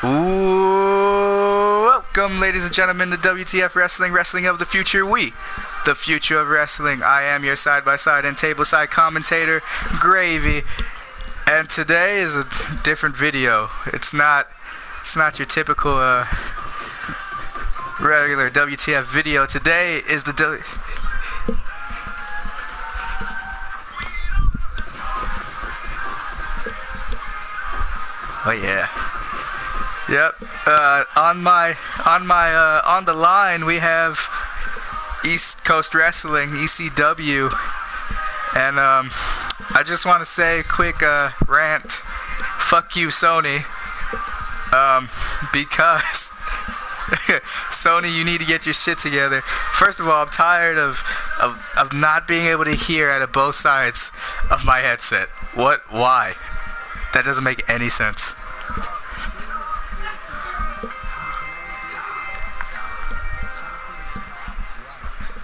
Welcome, ladies and gentlemen, to WTF Wrestling, Wrestling of the Future. We, the future of wrestling. I am your side-by-side and table-side commentator, Gravy. And today is a different video. It's not your typical regular WTF video. Today is the Oh yeah. Yep. On the line we have East Coast Wrestling, ECW, and I just want to say a quick rant. Fuck you, Sony. Because Sony, you need to get your shit together. First of all, I'm tired of not being able to hear out of both sides of my headset. Why? That doesn't make any sense.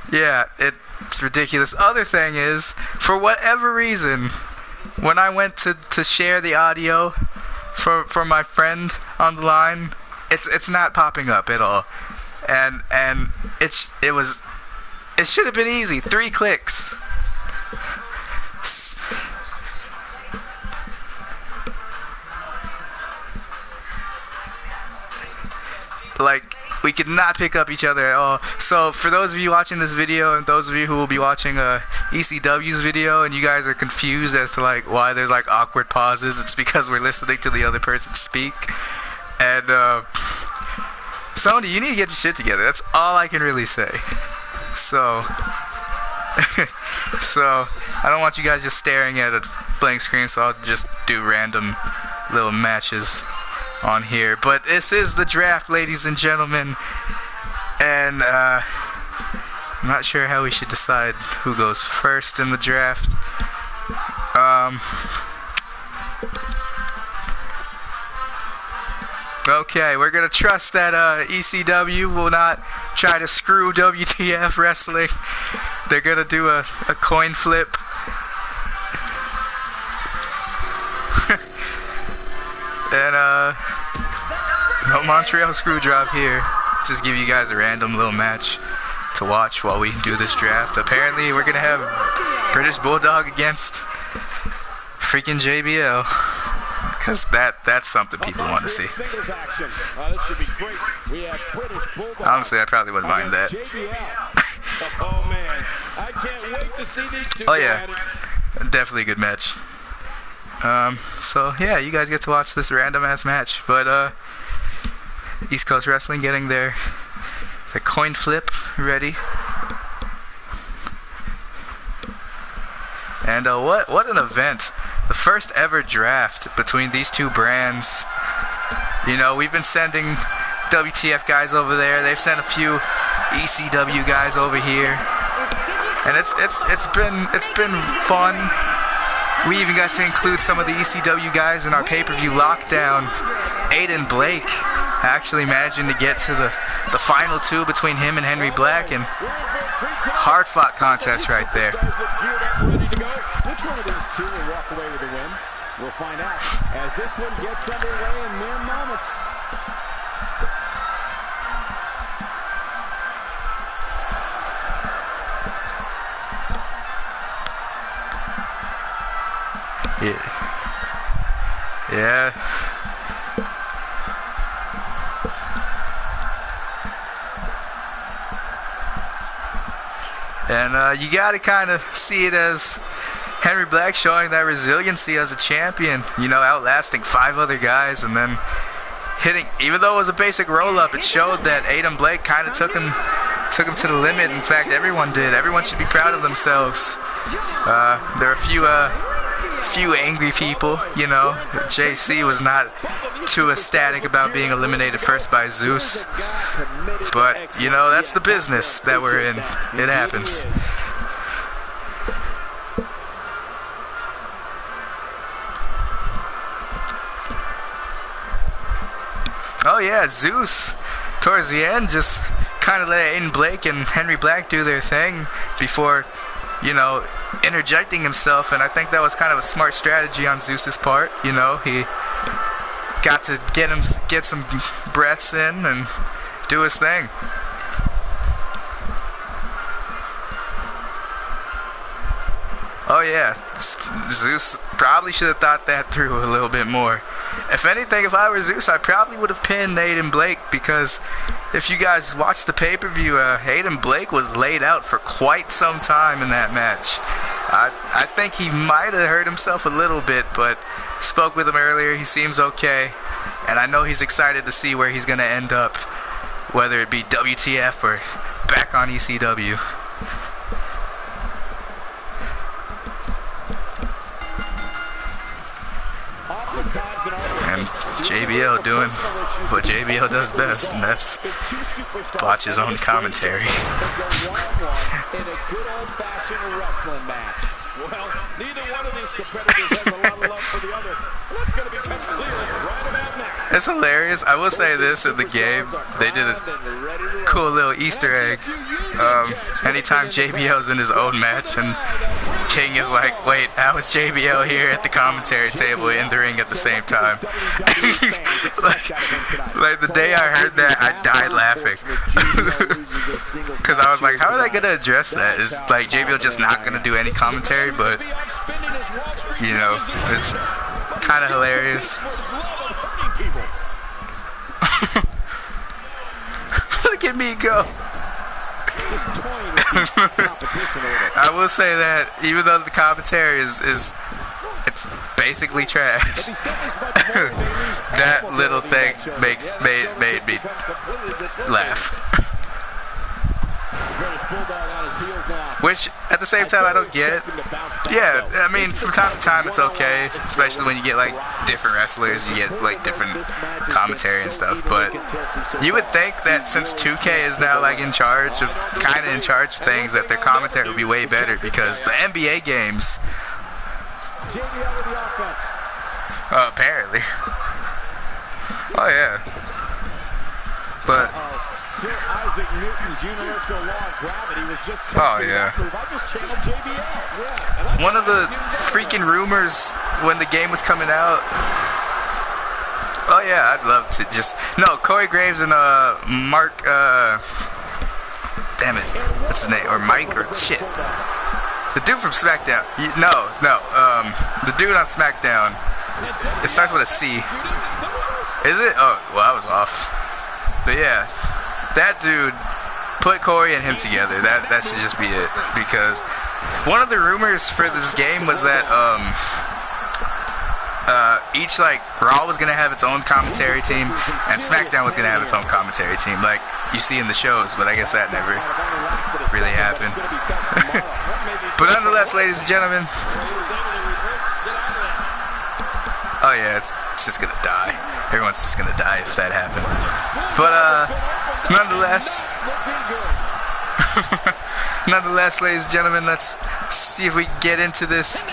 Yeah, it's ridiculous. Other thing is, for whatever reason, when I went to share the audio for my friend on the line, it's not popping up at all. And it should have been easy. 3 clicks. Like, we could not pick up each other at all. So for those of you watching this video, and those of you who will be watching ECW's video, and you guys are confused as to like why there's like awkward pauses, it's because we're listening to the other person speak. And Sony, you need to get your shit together. That's all I can really say. So so I don't want you guys just staring at a blank screen, so I'll just do random little matches on here. But this is the draft, ladies and gentlemen, and I'm not sure how we should decide who goes first in the draft. Okay, we're gonna trust that ECW will not try to screw WTF Wrestling. They're gonna do a coin flip. And no Montreal Screwdrop here. Just give you guys a random little match to watch while we do this draft. Apparently we're gonna have British Bulldog against freaking JBL, because that's something people want to see. Honestly, I probably wouldn't mind that. Oh yeah, definitely a good match. So yeah, you guys get to watch this random ass match, but East Coast Wrestling getting their coin flip ready. And what an event. The first ever draft between these two brands. You know, we've been sending WTF guys over there. They've sent a few ECW guys over here. And it's been fun. We even got to include some of the ECW guys in our pay-per-view lockdown. Aiden Blake actually managing to get to the final 2 between him and Henry Black, and hard-fought contest right there. Which one of those two will walk away with the win? We'll find out as this one gets underway in mere moments. Yeah. And you gotta kind of see it as Henry Black showing that resiliency as a champion, you know, outlasting 5 other guys, and then hitting, even though it was a basic roll-up, it showed that Aiden Blake kind of took him to the limit. In fact, everyone did. Everyone should be proud of themselves. There are a few angry people, you know. JC was not too ecstatic about being eliminated first by Zeus, but you know, that's the business that we're in. It happens. Oh yeah, Zeus towards the end just kind of let Aiden Blake and Henry Black do their thing before, you know, interjecting himself, and I think that was kind of a smart strategy on Zeus's part. You know, he got to get some breaths in and do his thing. Oh yeah, Zeus probably should have thought that through a little bit more. If anything, if I were Zeus, I probably would have pinned Aiden Blake, because if you guys watched the pay-per-view, Aiden Blake was laid out for quite some time in that match. I think he might have hurt himself a little bit, but spoke with him earlier. He seems okay, and I know he's excited to see where he's going to end up, whether it be WTF or back on ECW. And JBL doing what JBL does best, and that's watch his own commentary. In a good old-fashioned wrestling match. Well, neither one of these competitors has a lot of love for the other. That's going to become clear right about now. It's hilarious. I will say this, in the game, they did a cool little Easter egg. Anytime JBL's in his own match and King is like, wait, how is JBL here at the commentary table in the ring at the same time? like the day I heard that, I died laughing. Because I was like, how are they going to address that? Is like JBL just not going to do any commentary? But, you know, it's kind of hilarious. Look at me go. I will say that even though the commentary is it's basically trash, that little thing made me laugh. Which, at the same time, I don't get it. Yeah, I mean, from time to time it's okay, especially when you get like different wrestlers, you get like different commentary and stuff. But you would think that since 2K is now like in charge of things, that their commentary would be way better, because the NBA games, apparently. Oh yeah. But oh yeah. One of the freaking rumors when the game was coming out. Oh yeah, I'd love to just Corey Graves and Mark damn it, what's his name? Or Mike or shit. The dude from SmackDown. The dude on SmackDown. It starts with a C. Is it? Oh, well, I was off. But yeah, that dude, put Corey and him together. That should just be it. Because one of the rumors for this game was that each like Raw was gonna have its own commentary team, and SmackDown was gonna have its own commentary team, like you see in the shows. But I guess that never really happened. But nonetheless, ladies and gentlemen, oh yeah, it's just gonna die. Everyone's just gonna die if that happened. But nonetheless, ladies and gentlemen, let's see if we can get into this.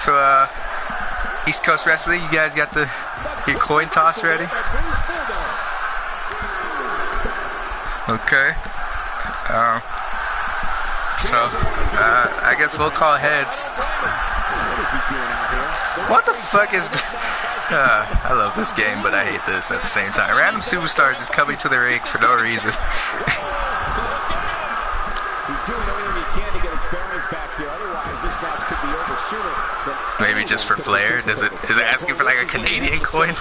So, East Coast Wrestling, you guys got your coin toss ready? Okay. I guess we'll call heads. What the fuck is this? I love this game, but I hate this at the same time. Random superstars just coming to the ring for no reason. Maybe just for flair? Is it asking for like a Canadian coin?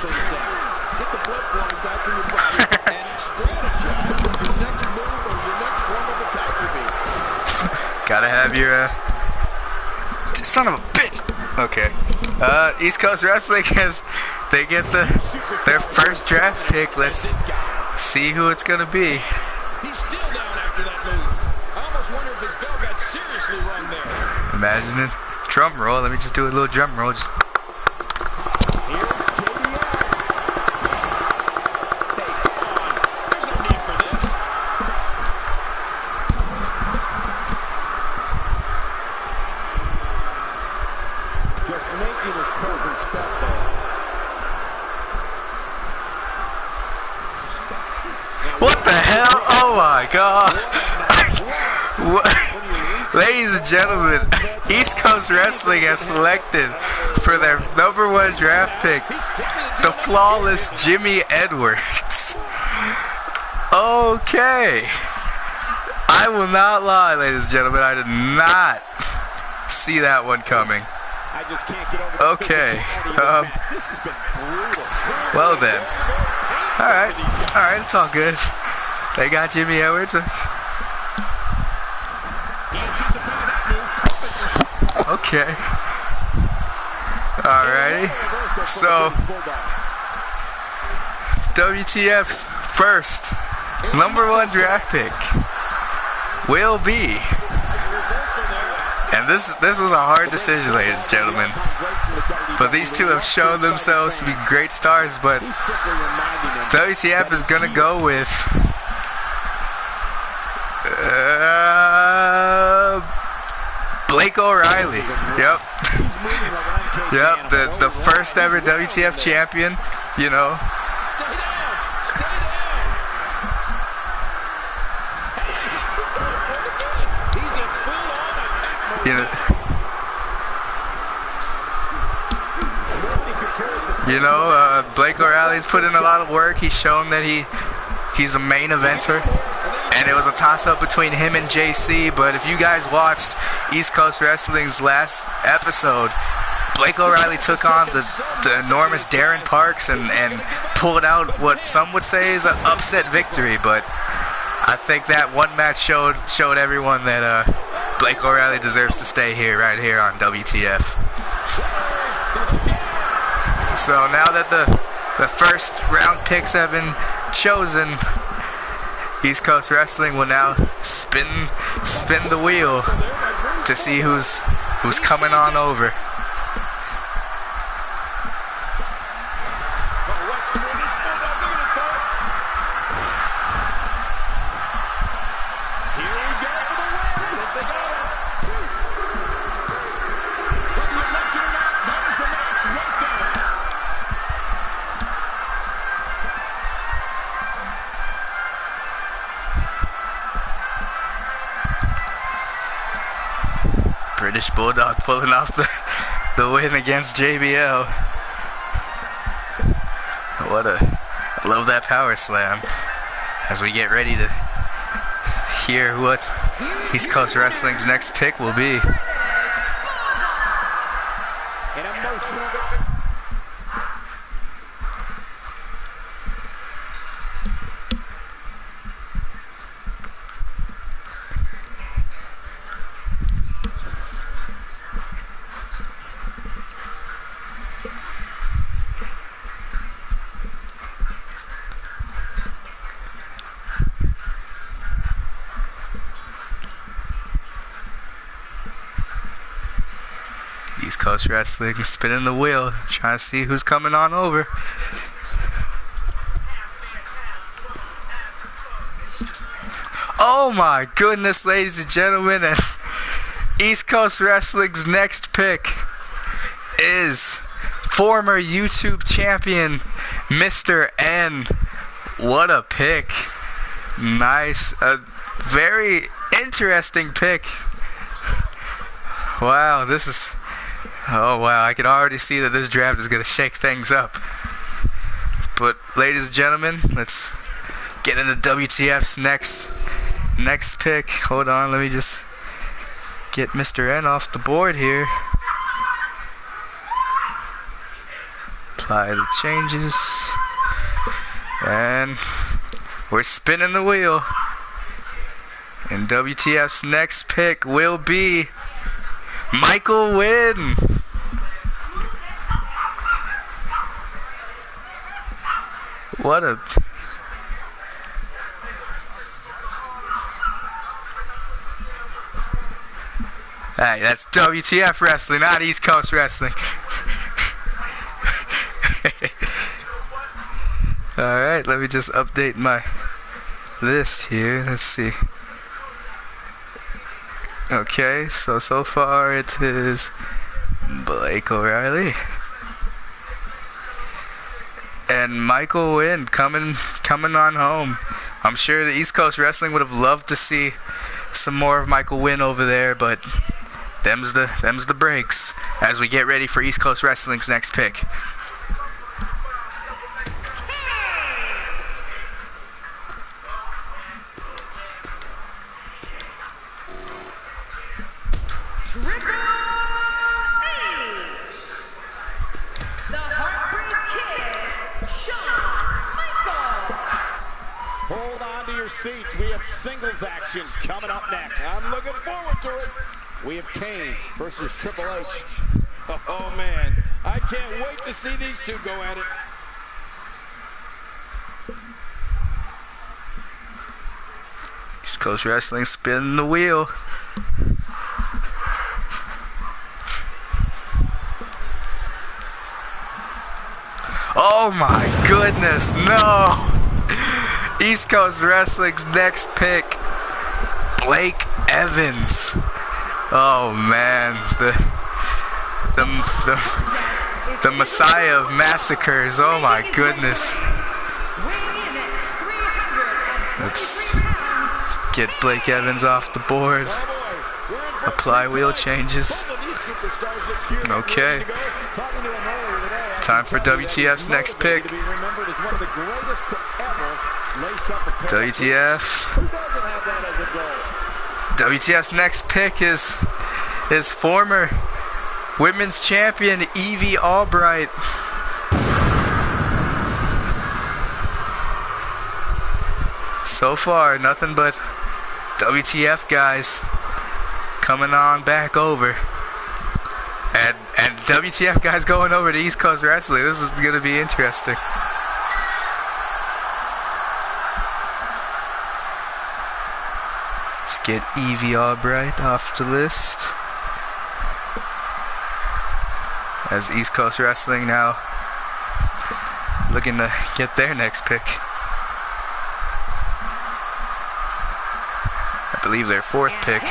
Gotta have your son of a bitch. Okay. East Coast Wrestling, as they get their first draft pick. Let's see who it's gonna be. He's still down after that move. I almost wonder if his bell got seriously run there. Imagine it. Drum roll. Let me just do a little drum roll. Just. Here's JBL. Hey, come on. There's no need for this. Just making his presence felt there. What the hell? Oh my god. Ladies and gentlemen, East Coast Wrestling has selected for their #1 draft pick the flawless Jimmy Edwards. Okay. I will not lie, ladies and gentlemen. I did not see that one coming. I just can't get over the Okay. This has been brutal. Well then. Alright. Alright, it's all good. They got Jimmy Edwards. Okay. Alrighty. So, WTF's first #1 draft pick will be, and this was a hard decision, ladies and gentlemen, but these two have shown themselves to be great stars, but WTF is gonna go with Blake O'Reilly. Yep. Yep, the first ever WTF champion, you know. Blake O'Reilly's put in a lot of work. He's shown that he's a main eventer, and it was a toss-up between him and JC. But if you guys watched East Coast Wrestling's last episode, Blake O'Reilly took on the enormous Darren Parks and pulled out what some would say is an upset victory. But I think that one match showed everyone that Blake O'Reilly deserves to stay right here on WTF. So now that the first round picks have been chosen, East Coast Wrestling will now spin the wheel to see who's coming on over. British Bulldog pulling off the win against JBL. I love that power slam. As we get ready to hear what East Coast Wrestling's next pick will be. East Coast Wrestling spinning the wheel, trying to see who's coming on over. Oh my goodness, ladies and gentlemen, and East Coast Wrestling's next pick is former YouTube champion Mr. N. What a pick. Nice. A very interesting pick. Wow, oh wow, I can already see that this draft is going to shake things up. But ladies and gentlemen, let's get into WTF's next pick. Hold on, let me just get Mr. N off the board here. Apply the changes. And we're spinning the wheel. And WTF's next pick will be Michael Wynn. What a... Hey, that's WTF Wrestling, not East Coast Wrestling. Alright, let me just update my list here. Let's see. Okay, so far it is Blake O'Reilly and Michael Wynn coming on home. I'm sure the East Coast Wrestling would have loved to see some more of Michael Wynn over there, but them's the breaks as we get ready for East Coast Wrestling's next pick. Hold on to your seats. We have singles action coming up next. I'm looking forward to it. We have Kane versus Triple H. Oh, man. I can't wait to see these two go at it. East Coast Wrestling spinning the wheel. Oh my goodness, no! East Coast Wrestling's next pick, Blake Evans. Oh man, the Messiah of massacres. Oh my goodness. Let's get Blake Evans off the board. Apply wheel changes. Okay. Time for WTF's next pick. WTF's next pick is former women's champion Evie Albright. So far, nothing but WTF guys coming on back over. And WTF guys going over to East Coast Wrestling. This is going to be interesting. Let's get Evie Albright off the list. As East Coast Wrestling now looking to get their next pick. I believe their fourth pick.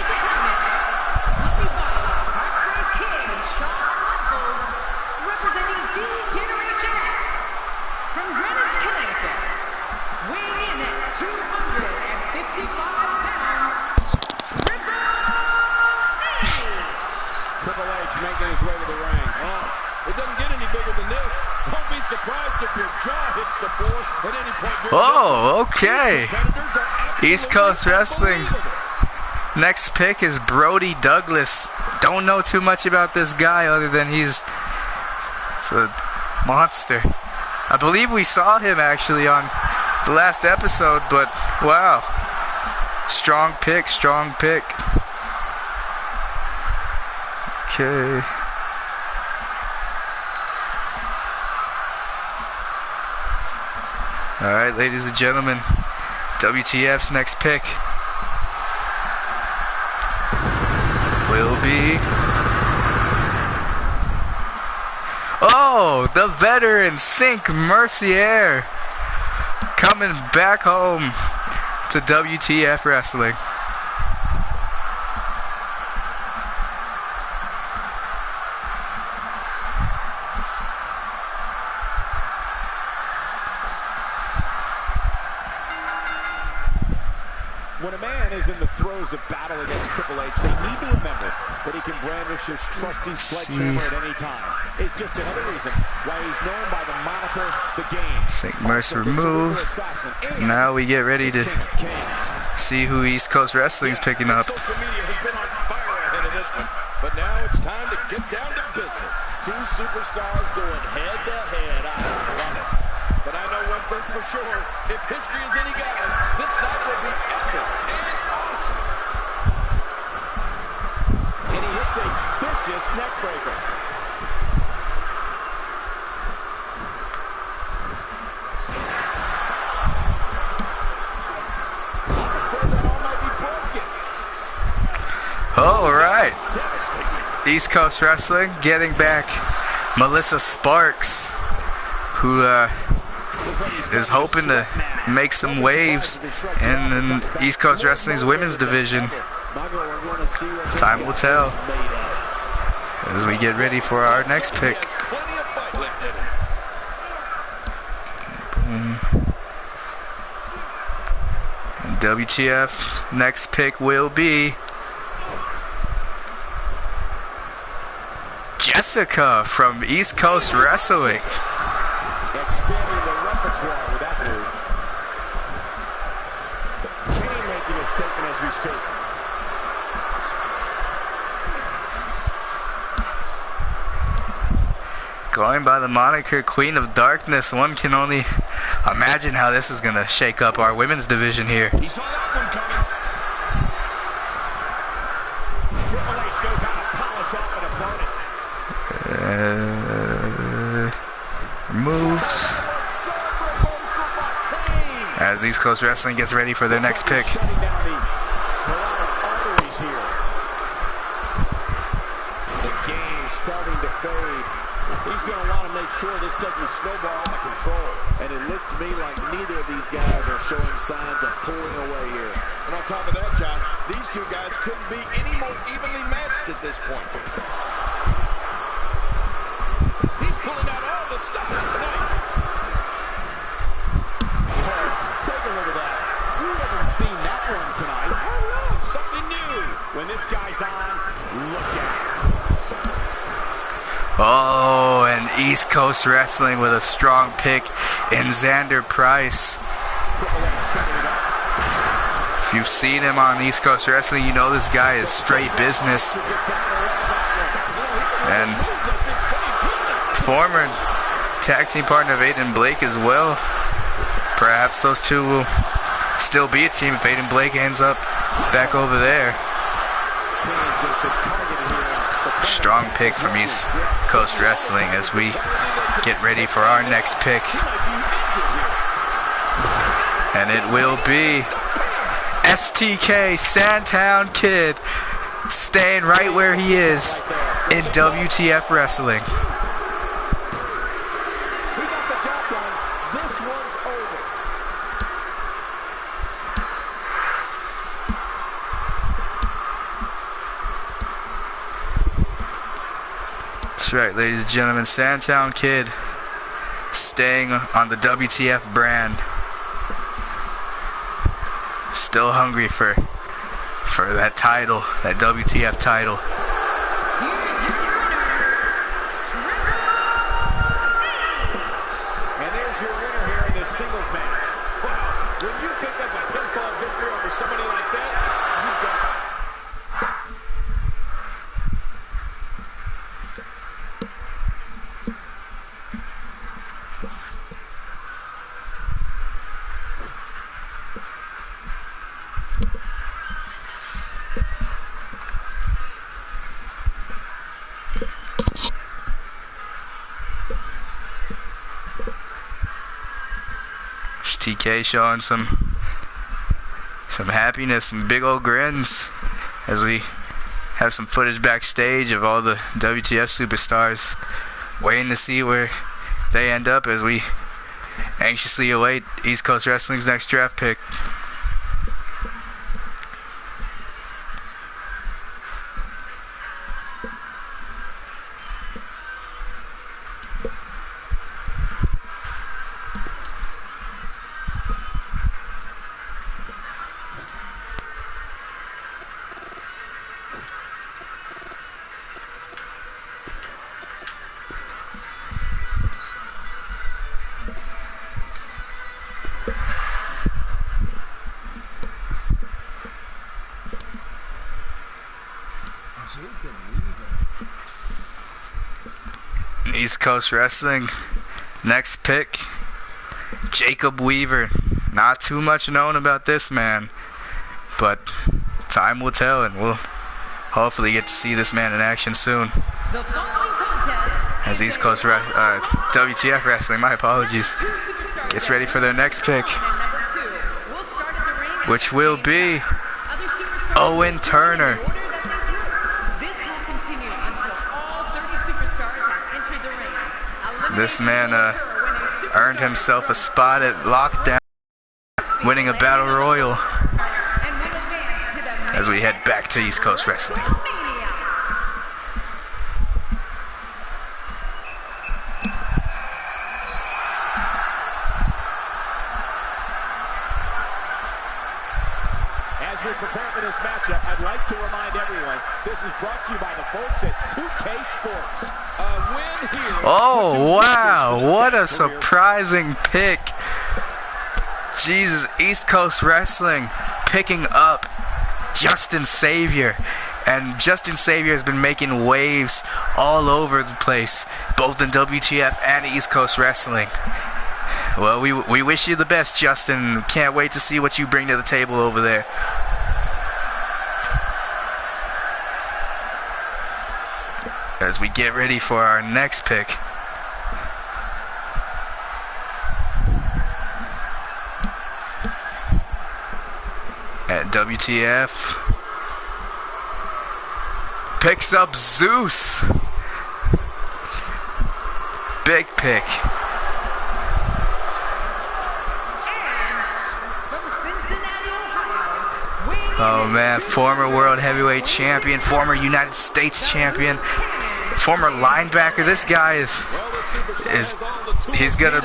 Triple H making his way to the ring. Oh, it doesn't get any bigger than this. Don't be surprised if your jaw hits the floor at any point. Oh, okay. East Coast Wrestling. Next pick is Brody Douglas. Don't know too much about this guy other than he's a monster. I believe we saw him actually on the last episode, but wow. Strong pick, strong pick. Okay. All right, ladies and gentlemen, WTF's next pick will be... Oh, the veteran Sink Mercier coming back home to WTF Wrestling. When a man is in the throes of battle against Triple H, they need to remember that he can brandish his trusty sledgehammer at any time. It's just another reason why he's known by the moniker The Game. St. Mercer move. Now we get ready to see who East Coast Wrestling is picking up. Social media has been on fire ahead of this one, but now it's time to get down to business. Two superstars going head to head. I love it. But I know one thing for sure. If history is any guide, this night will be epic and awesome. And he hits a vicious neck breaker. I'm afraid that all might be broken. All right. East Coast Wrestling getting back Melissa Sparks, who is hoping to make some waves in the East Coast Wrestling's women's division. Time will tell as we get ready for our next pick. And WTF next pick will be Jessica from East Coast Wrestling. Expanding the repertoire with that move. Kane making a statement as we speak. Going by the moniker Queen of Darkness, one can only imagine how this is going to shake up our women's division here. He saw that one coming. Triple H knows how to polish off an opponent. Moves. As East Coast Wrestling gets ready for their next pick. Shutting down the arteries here. The game's starting to fade. He's going to want to make sure this doesn't snowball out of control. And it looks to me like neither of these guys are showing signs of pulling away here. And on top of that, John, these two guys couldn't be any more evenly matched at this point. He's pulling out all the stops tonight. Take a look at that. We haven't seen that one tonight. I love something new. When this guy's on, look at it. Oh, and East Coast Wrestling with a strong pick in Xander Price. If you've seen him on East Coast Wrestling, you know this guy is straight business. And former tag team partner of Aiden Blake as well. Perhaps those two will still be a team if Aiden Blake ends up back over there. Strong pick from East Coast Wrestling as we get ready for our next pick. And it will be STK Sandtown Kid staying right where he is in WTF Wrestling. That's right, ladies and gentlemen, Sandtown Kid staying on the WTF brand. Still hungry for that title, that WTF title. And there's your winner here in this singles match. Wow, when you pick up a pinfall victory over somebody like that, you've got TK showing some happiness, some big old grins as we have some footage backstage of all the WTF superstars waiting to see where they end up as we anxiously await East Coast Wrestling's next draft pick. East Coast Wrestling, next pick, Jacob Weaver. Not too much known about this man, but time will tell, and we'll hopefully get to see this man in action soon. As East Coast WTF Wrestling, my apologies, gets ready for their next pick, which will be Owen Turner. This man earned himself a spot at Lockdown, winning a Battle Royal, as we head back to East Coast Wrestling. As we're prepare for this matchup, I'd like to remind everyone, this is brought to you by the folks at 2K Sports. A win here. Oh, wow. What a surprising pick. Jesus, East Coast Wrestling picking up Justin Xavier. And Justin Xavier has been making waves all over the place, both in WTF and East Coast Wrestling. Well, we wish you the best, Justin. Can't wait to see what you bring to the table over there. As we get ready for our next pick. At WTF, picks up Zeus. Big pick. Oh man, former world heavyweight champion, former United States champion, former linebacker. This guy he's gonna,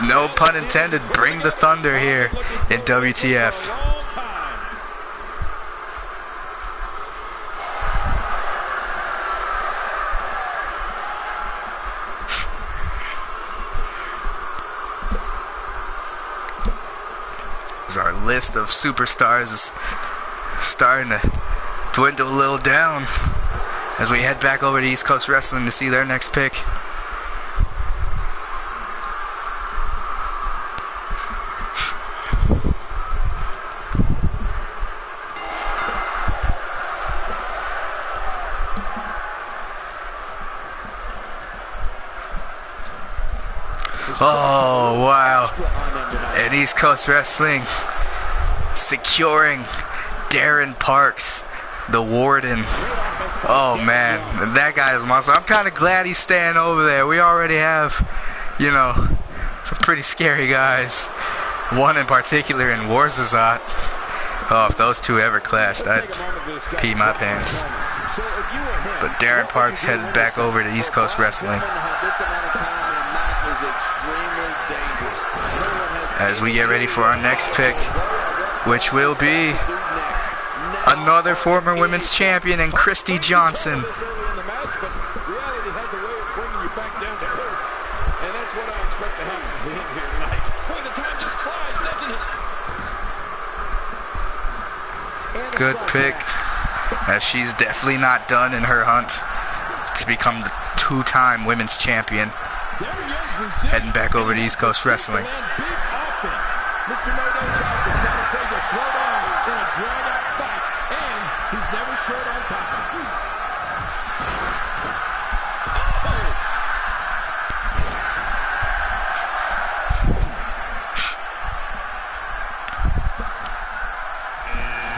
no pun intended, bring the thunder here in WTF. Our list of superstars is starting to dwindle a little down as we head back over to East Coast Wrestling to see their next pick. Oh, wow. And East Coast Wrestling securing Darren Parks, the Warden. Oh, man. That guy is muscle. I'm kind of glad he's staying over there. We already have, you know, some pretty scary guys. One in particular in Warzazot. Oh, if those two ever clashed, I'd pee my pants. But Darren Parks headed back over to East Coast Wrestling. As we get ready for our next pick, which will be another former women's champion in Christy Johnson. Good pick, as she's definitely not done in her hunt to become the two-time women's champion. Heading back over to East Coast Wrestling. Mr. No-No Shop is not afraid to throw down in a drag-out fight, and he's never short on confidence.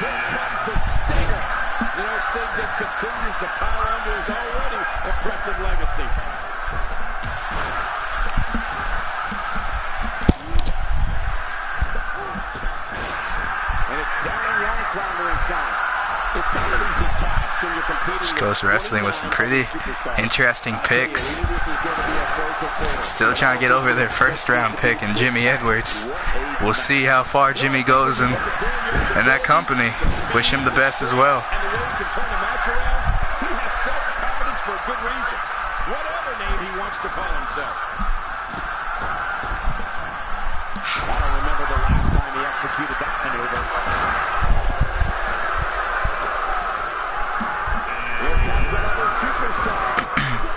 Here comes the Stinger. You know, Sting just continues to pile onto his already impressive legacy. East Coast Wrestling with some pretty interesting picks. Still trying to get over their first round pick in Jimmy Edwards. We'll see how far Jimmy goes in that company. Wish him the best as well. He has self-confidence for a good reason. Whatever name he wants to call himself. I don't remember the last time he executed that maneuver. Here comes another superstar.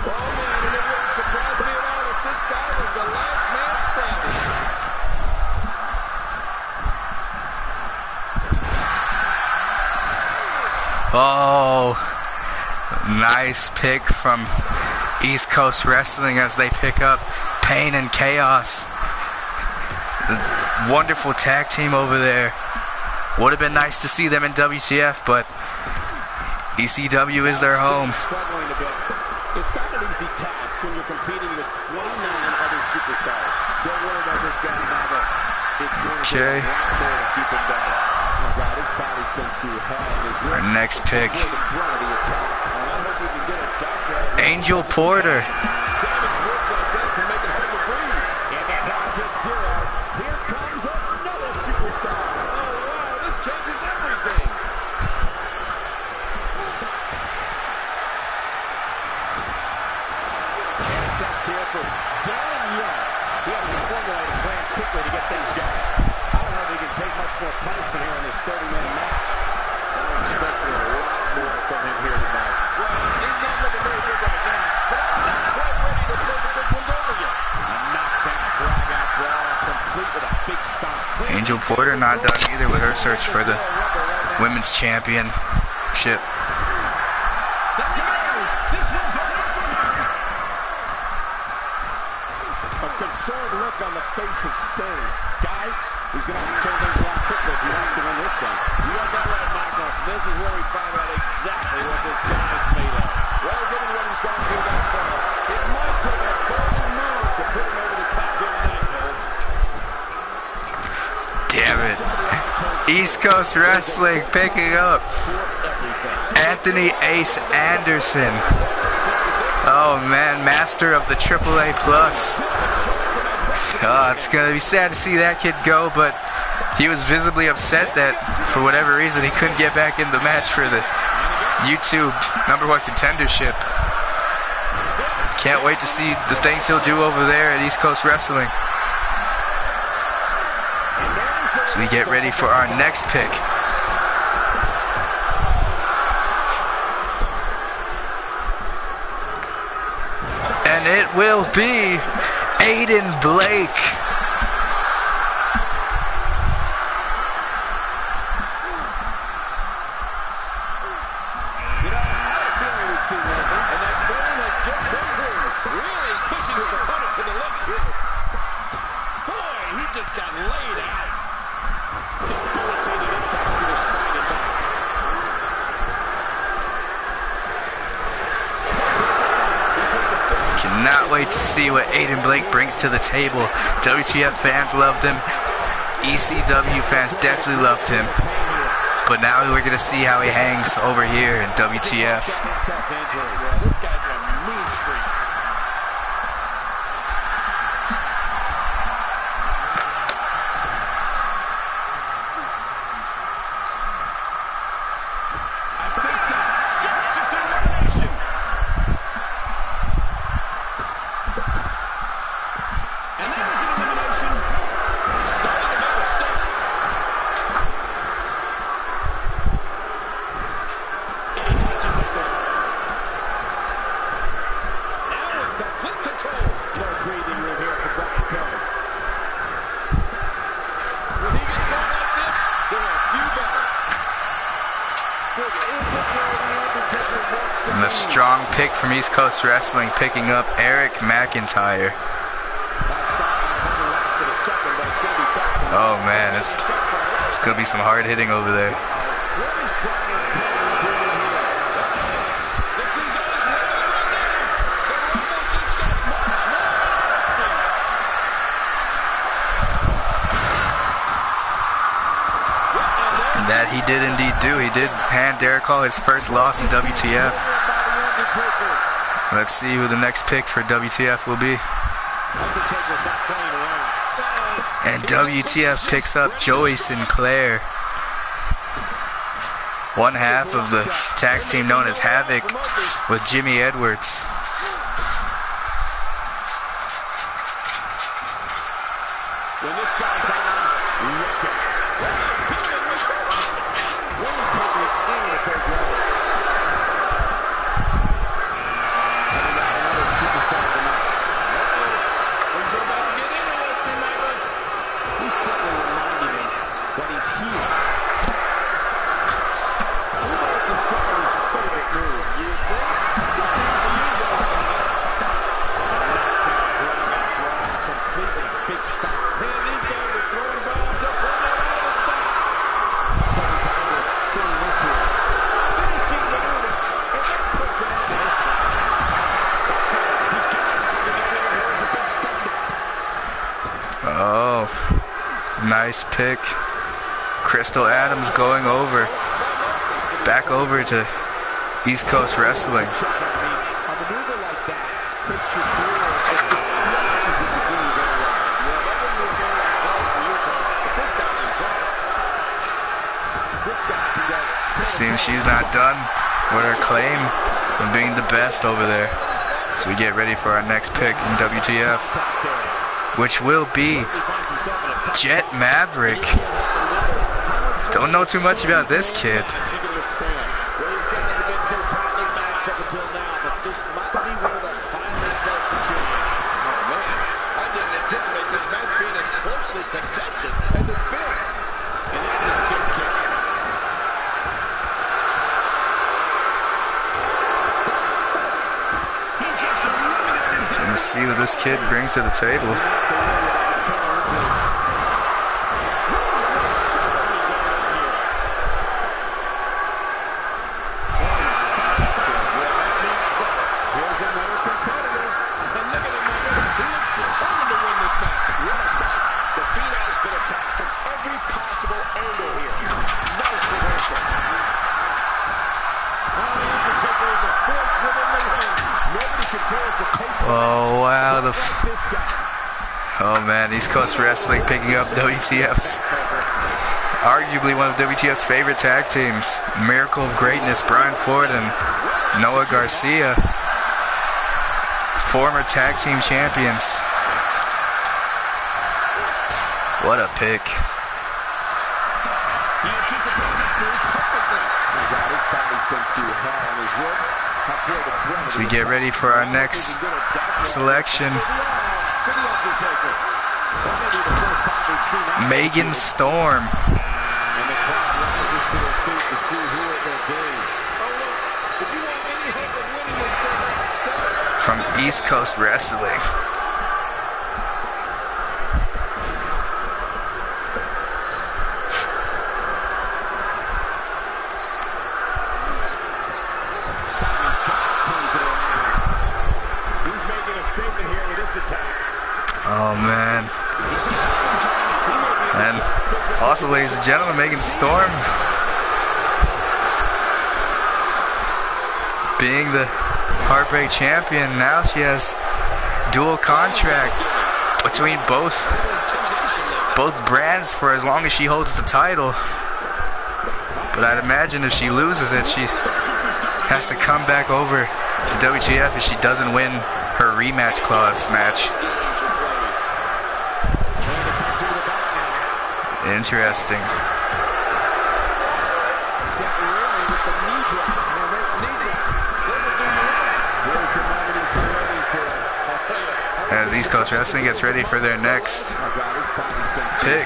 Oh man, and it wouldn't surprise me at all if this guy was the last man standing. Oh, nice pick from East Coast Wrestling as they pick up Pain and Chaos. Wonderful tag team over there. Would have been nice to see them in WTF, but ECW is their home. Struggling a bit. It's not an easy task when you're competing with 29 other superstars. Don't worry about this guy, Nava. It's going to take a lot more to keep him down. Oh God, his body's been through hell. Our next pick, Angel Porter. Here comes another superstar. Oh wow, this changes everything. test here for Darren Young. He has to formulate a plan quickly to get things going. I don't know if he can take much more punishment here in this 30-man match. I'm expecting a lot more from him here tonight. Well, he's not looking very good right now, but I'm not quite ready to say that this one's over yet. A knockdown, drag-out brawl, complete with a big stomp. Angel Porter not done either with her search for the women's championship. A concerned look on the face of Sting. Guys, he's going to have to turn things around quickly if he wants to win this thing. You got that right, Michael. This is where we find out exactly what this guy is made of. Well, given what he's gone through thus far, it might take a bold move to put him over the top here tonight, Cole. Damn it. East Coast Wrestling picking up Anthony Ace Anderson. Oh man, master of the AAA Plus. Oh, it's going to be sad to see that kid go, but he was visibly upset that for whatever reason he couldn't get back in the match for the YouTube #1 contendership. Can't wait to see the things he'll do over there at East Coast Wrestling. So we get ready for our next pick. And it will be Aiden Blake. You know, I had a feeling we'd see that, and that feeling has just come true. Really pushing his opponent to the limit here. Boy, he just got laid out. Debilitating impact to the spine and back. Cannot wait to see what Aiden Blake brings to the table. WTF fans loved him. ECW fans definitely loved him. But now we're going to see how he hangs over here in WTF. This guy's a mean streak. I think that's it's elimination. And that is an elimination. Starting to make a start. He touches that one. Now with complete control. No breathing room here for Brian Kelly. When he gets going like this, there are a few better. This isn't where the Undertaker wants to And a be. strong pick from East Coast Wrestling, picking up Eric McIntyre. Oh man, it's going to be some hard hitting over there. And that he did indeed do. He did hand Derek Hall his first loss in WTF. Let's see who the next pick for WTF will be. And WTF picks up Joey Sinclair, one half of the tag team known as Havoc with Jimmy Edwards. When this guy's on, look at really taking it in at those levels. And we got another superstar of the match. Things are about to get interesting, Michael. He's simply reminding me that he's here. Who might describe his favorite move? You think? He seems to use it all night. Knockdown, drag-out brawl, completely big stop. Man, these guys are throwing bombs up right out all the stops. Second time we're seeing this here. Finishing maneuver, and that puts an end to this one. That's it. He's got it together, and here's a big stop. Oh, nice pick. Crystal Adams going over, back over to East Coast Wrestling. A maneuver like that takes you through it flashes at the beginning very well. Yeah, that wouldn't be very nice for you, but this guy can try. This guy can go. Seems she's not done with her claim of being the best over there. So we get ready for our next pick in WTF, which will be Jet Maverick. Don't know too much about this kid. Anticipate this match being as closely contested as it's been. And that's a stick kick. Let's see what this kid brings to the table. Oh, wow. Oh, man. East Coast Wrestling picking up WTF's, arguably one of WTF's favorite tag teams. Miracle of Greatness, Brian Ford and Noah Garcia. Former tag team champions. What a pick. As we get ready for our next selection, Megan Storm. From East Coast Wrestling. Oh, man. And also, ladies and gentlemen, Megan Storm being the Heartbreak champion. Now she has dual contract between both brands for as long as she holds the title. But I'd imagine if she loses it, she has to come back over to WTF if she doesn't win her rematch clause match. Interesting. As East Coast Wrestling gets ready for their next pick.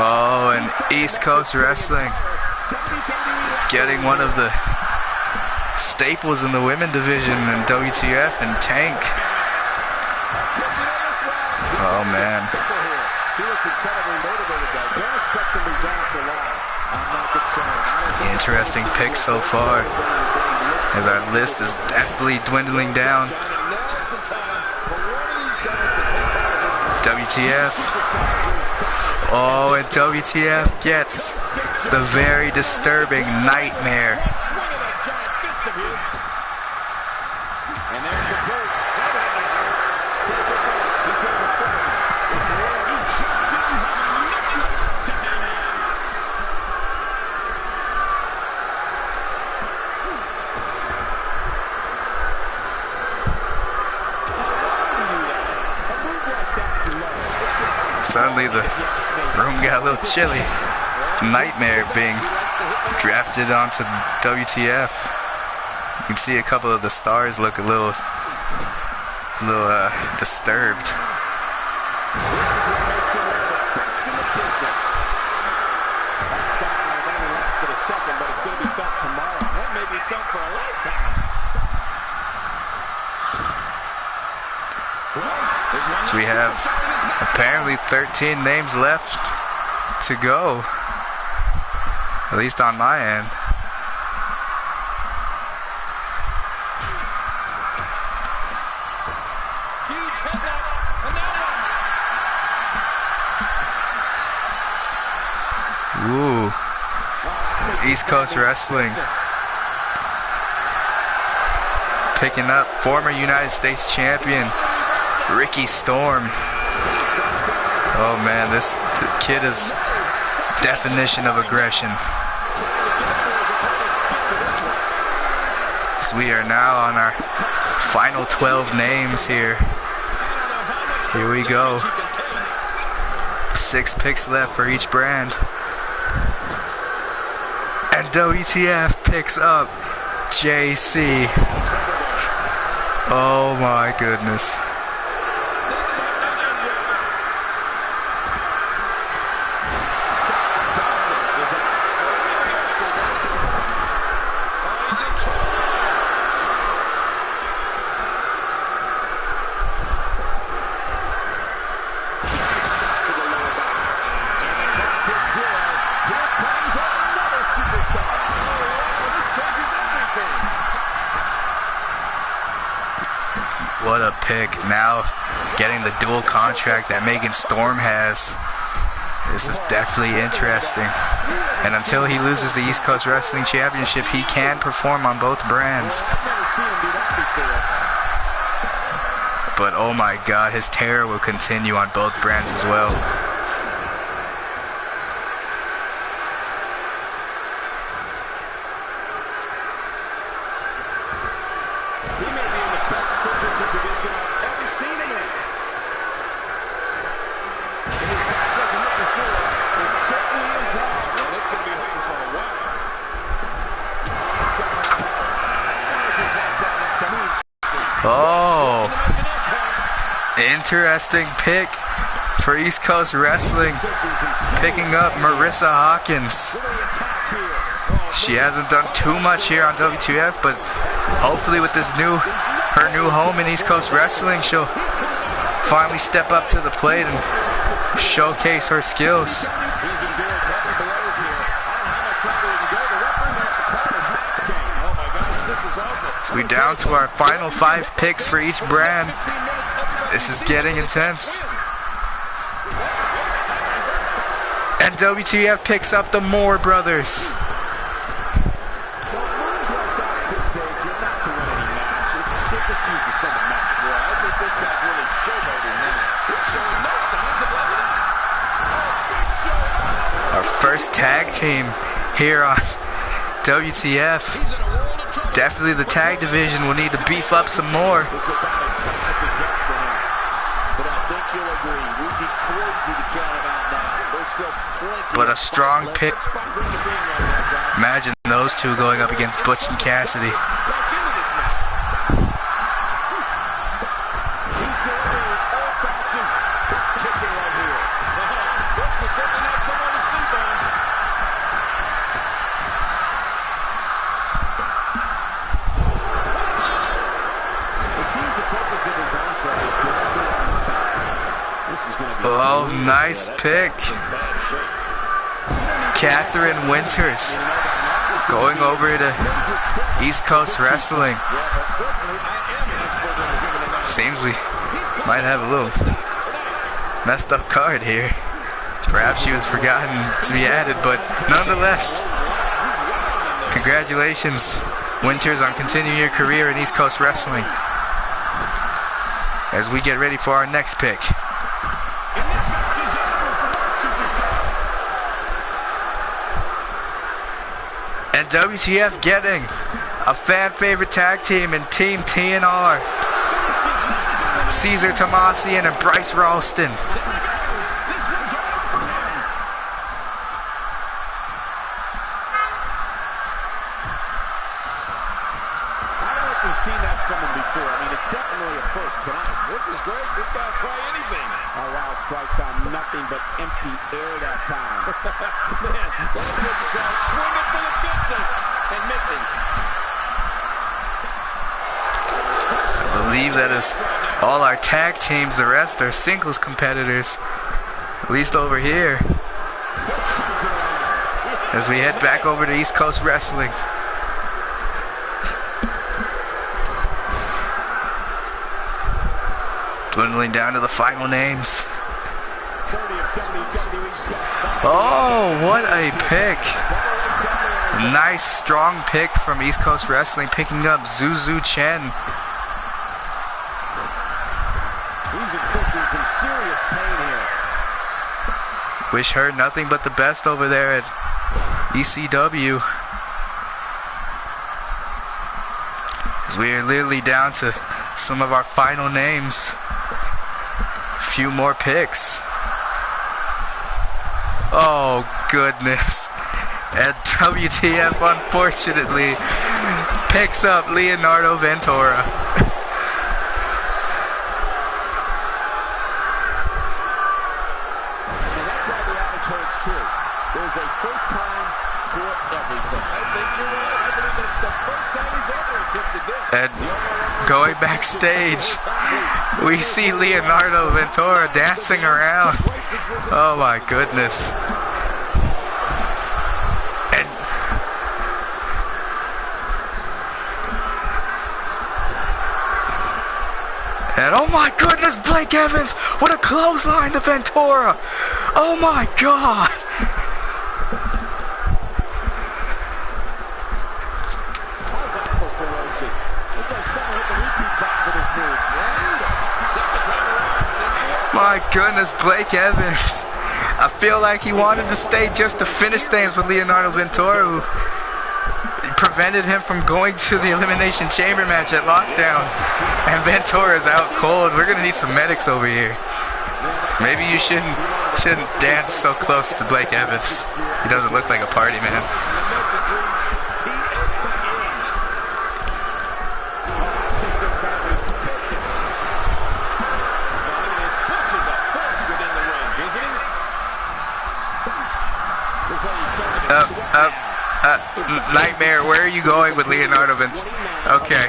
Oh, and East Coast Wrestling getting one of the staples in the women division in WTF and Tank. Oh, man. Interesting pick so far, as our list is definitely dwindling down. WTF. Oh, and WTF gets the very disturbing Nightmare. Suddenly the room got a little chilly. Nightmare being drafted onto WTF. You can see a couple of the stars look a little disturbed. So we have apparently 13 names left to go, at least on my end. Ooh, East Coast Wrestling picking up former United States champion Ricky Storm. Oh man, this kid is definition of aggression. So we are now on our final 12 names here. Here we go. 6 picks left for each brand. And WTF picks up JC. Oh my goodness. What a pick. Now getting the dual contract that Megan Storm has. This is definitely interesting. And until he loses the East Coast Wrestling Championship, he can perform on both brands. But oh my god, his terror will continue on both brands as well. Oh, interesting pick for East Coast Wrestling, picking up Marissa Hawkins. She hasn't done too much here on WTF, but hopefully with this her new home in East Coast Wrestling, she'll finally step up to the plate and showcase her skills. So we're down to our final 5 picks for each brand. This is getting intense. And WTF picks up the Moore brothers. Our first tag team here on WTF. Definitely the tag division will need to beef up some more. But a strong pick. Imagine those two going up against Butch and Cassidy. Oh, nice pick. Catherine Winters going over to East Coast Wrestling. Seems we might have a little messed up card here. Perhaps she was forgotten to be added, but nonetheless, congratulations, Winters, on continuing your career in East Coast Wrestling. As we get ready for our next pick. And WTF getting a fan favorite tag team in Team TNR. Caesar Tomasian and Bryce Ralston. We've seen that from him before. I mean, it's definitely a first tonight. This is great. This guy will try anything. A wild strike found nothing but empty air that time. Man, that's what you call swinging for the fences and missing. I believe that is all our tag teams. The rest are singles competitors, at least over here. As we head back over to East Coast Wrestling. Dwindling down to the final names. Oh, what a pick. Nice, strong pick from East Coast Wrestling, picking up Zuzu Chen. He's inflicting some serious pain here. Wish her nothing but the best over there at ECW. As we are literally down to some of our final names. A few more picks. Oh, goodness. And WTF, unfortunately, picks up Leonardo Ventura. And that's why the adage holds true. There's a first time for everything. I think you're right. I believe that's the first time he's ever attempted this. And going backstage, we see Leonardo Ventura dancing around. Oh my goodness. And oh my goodness, Blake Evans, what a clothesline to Ventura. Oh my God. My goodness, Blake Evans. I feel like he wanted to stay just to finish things with Leonardo Ventura, who prevented him from going to the Elimination Chamber match at Lockdown. And Ventura's out cold. We're gonna need some medics over here. Maybe you shouldn't dance so close to Blake Evans. He doesn't look like a party man. Nightmare, where are you going with Leonardo Ventura? Okay.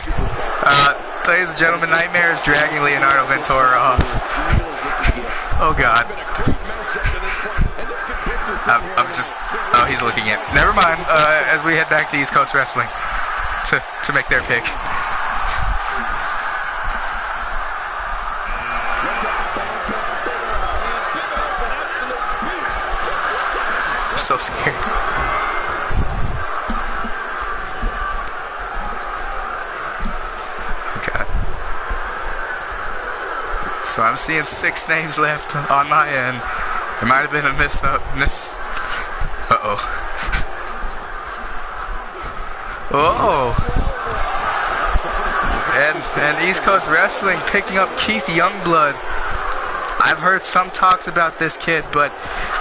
Ladies and gentlemen, Nightmare is dragging Leonardo Ventura off. Oh God. Oh, he's looking at. Never mind. As we head back to East Coast Wrestling to make their pick. I'm so scared. So I'm seeing 6 names left on my end. There might have been a miss. Uh-oh. Oh. And East Coast Wrestling picking up Keith Youngblood. I've heard some talks about this kid, but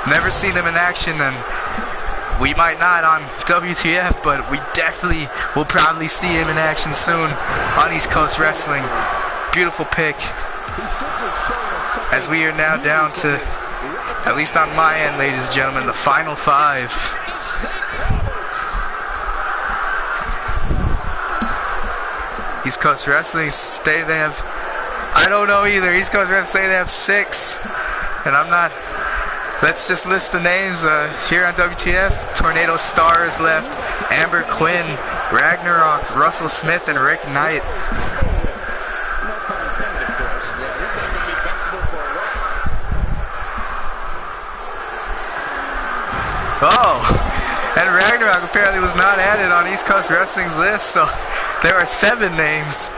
never seen him in action, and we might not on WTF, but we definitely will probably see him in action soon on East Coast Wrestling. Beautiful pick. As we are now down to, at least on my end, ladies and gentlemen, the final 5. East Coast Wrestling say they have, I don't know either. East Coast Wrestling say they have 6. And I'm not, let's just list the names here on WTF. Tornado Star is left, Amber Quinn, Ragnarok, Russell Smith, and Rick Knight. Oh, and Ragnarok apparently was not added on East Coast Wrestling's list, so there are 7 names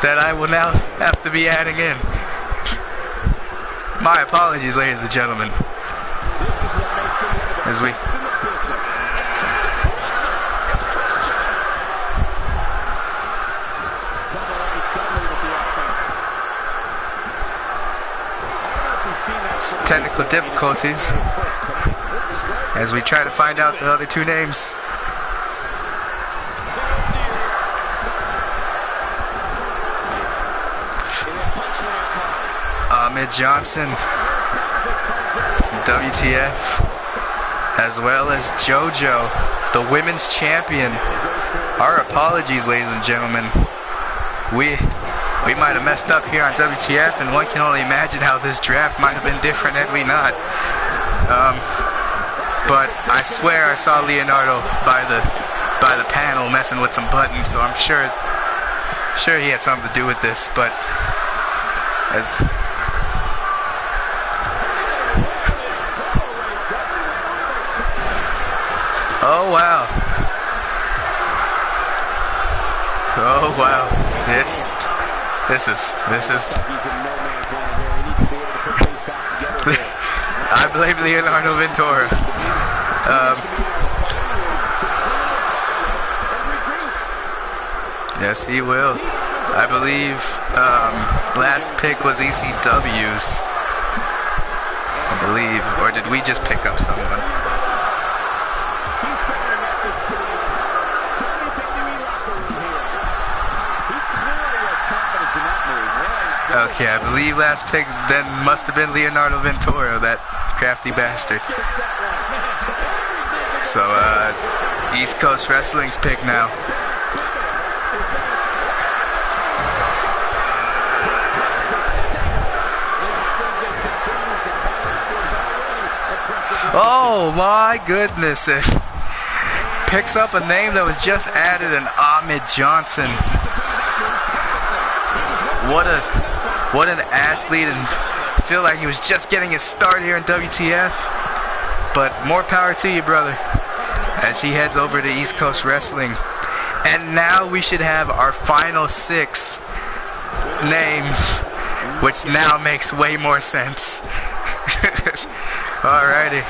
that I will now have to be adding in. My apologies, ladies and gentlemen. As we... Technical difficulties as we try to find out the other 2 names. Ahmed Johnson from WTF, as well as JoJo, the women's champion. Our apologies, ladies and gentlemen. We might have messed up here on WTF, and one can only imagine how this draft might have been different had we not. But I swear I saw Leonardo by the panel messing with some buttons, so I'm sure he had something to do with this. But as oh wow, Oh wow, this is. I blame Leonardo Ventura. Yes, he will. I believe last pick was ECW's. I believe, or did we just pick up someone? Okay, I believe last pick then must have been Leonardo Ventura, that crafty bastard. So, East Coast Wrestling's pick now. Oh my goodness. It picks up a name that was just added, an Ahmed Johnson. What an athlete, and I feel like he was just getting his start here in WTF. But more power to you, brother, as he heads over to East Coast Wrestling. And now we should have our final 6 names, which now makes way more sense. Alrighty,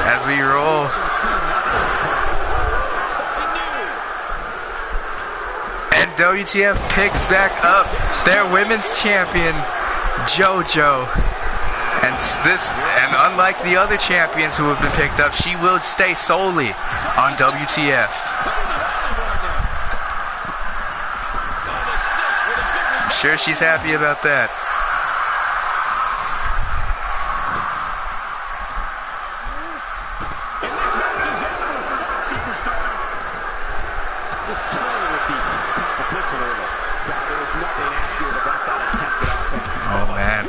as we roll. And WTF picks back up their women's champion, JoJo. And unlike the other champions who have been picked up, she will stay solely on WTF. I'm sure she's happy about that. Oh man.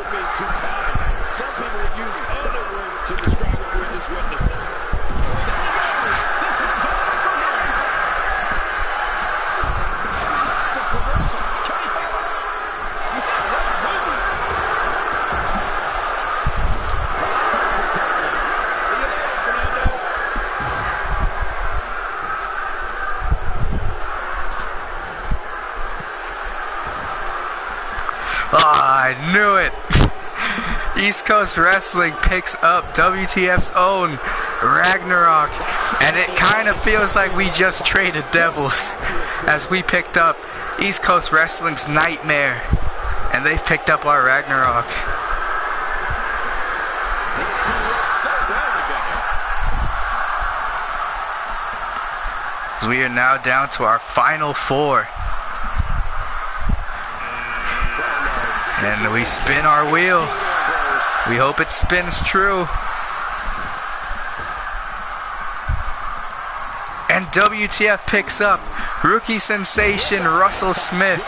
Some people would use other words to describe what we just witnessed. This one's over for him. Textbook reversal. Can he follow? I knew it. East Coast Wrestling picks up WTF's own Ragnarok, and it kind of feels like we just traded devils, as we picked up East Coast Wrestling's Nightmare, and they've picked up our Ragnarok. We are now down to our final 4. And we spin our wheel. We hope it spins true. And WTF picks up rookie sensation Russell Smith.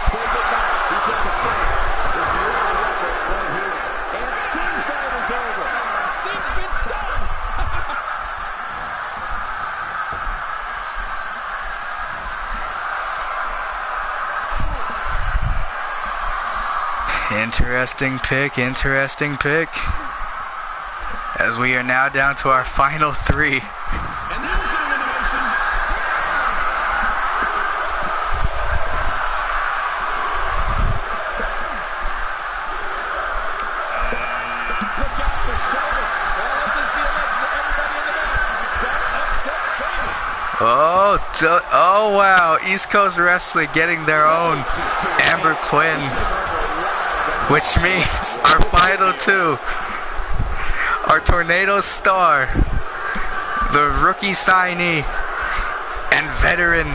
Interesting pick, interesting pick. As we are now down to our final 3. And there's an elimination. Look out for Sheamus. Let this be a lesson to everybody in the back. Don't upset Sheamus. Oh wow, East Coast Wrestling getting their own Amber Quinn. Which means our final 2, our Tornado Star, the rookie signee, and veteran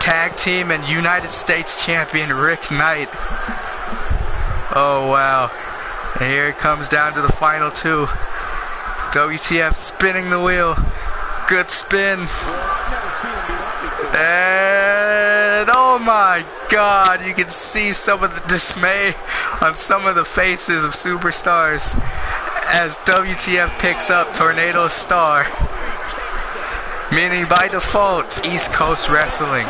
tag team and United States champion Rick Knight. Oh wow, and here it comes down to the final 2. WTF spinning the wheel, good spin. And oh my God, you can see some of the dismay on some of the faces of superstars as WTF picks up Tornado Star, meaning by default East Coast Wrestling.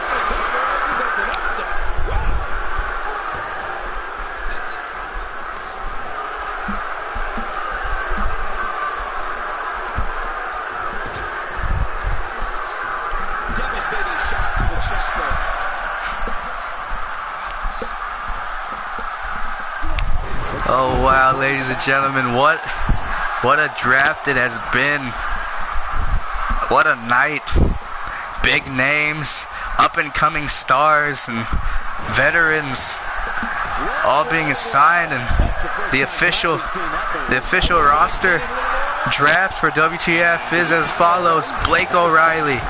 Devastating shot to the chest there. Oh wow, ladies and gentlemen, what a draft it has been. What a night. Big names, up and coming stars and veterans all being assigned, and the official roster draft for WTF is as follows: Blake O'Reilly,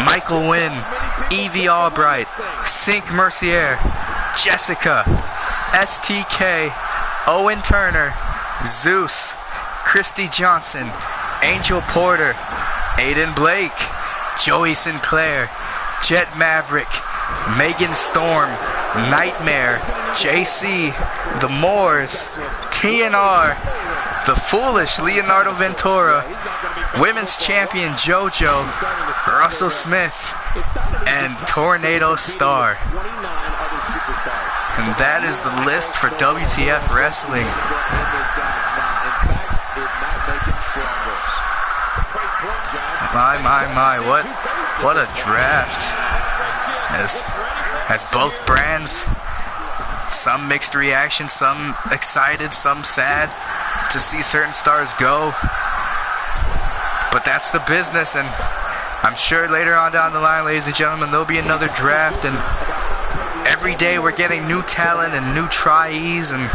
Michael Wynn, Evie Albright, Sink Mercier, Jessica, STK, Owen Turner, Zeus, Christy Johnson, Angel Porter, Aiden Blake, Joey Sinclair, Jet Maverick, Megan Storm, Nightmare, JC, The Moors, TNR, The Foolish Leonardo Ventura, Women's Champion JoJo, Russell Smith, and Tornado Star. And that is the list for WTF Wrestling. My, what a draft. As both brands, some mixed reaction, some excited, some sad to see certain stars go. But that's the business, and I'm sure later on down the line, ladies and gentlemen, there'll be another draft, and every day we're getting new talent and new tryees and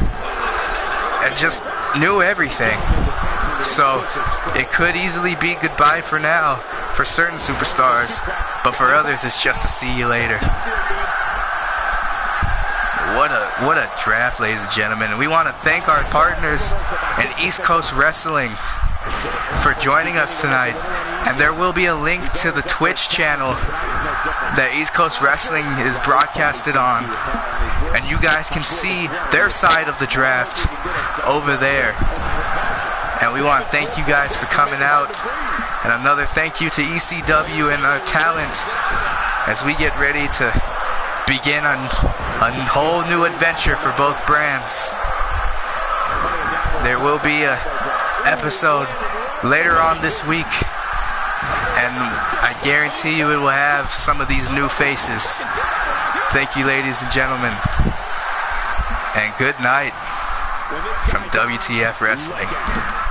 just new everything. So it could easily be goodbye for now for certain superstars, but for others it's just to see you later. What a draft, ladies and gentlemen. And we want to thank our partners in East Coast Wrestling for joining us tonight. And there will be a link to the Twitch channel that East Coast Wrestling is broadcasted on, and you guys can see their side of the draft over there. And we want to thank you guys for coming out, and another thank you to ECW and our talent as we get ready to begin a whole new adventure for both brands. There will be a episode later on this week, and I guarantee you it will have some of these new faces. Thank you, ladies and gentlemen, and good night from WTF Wrestling.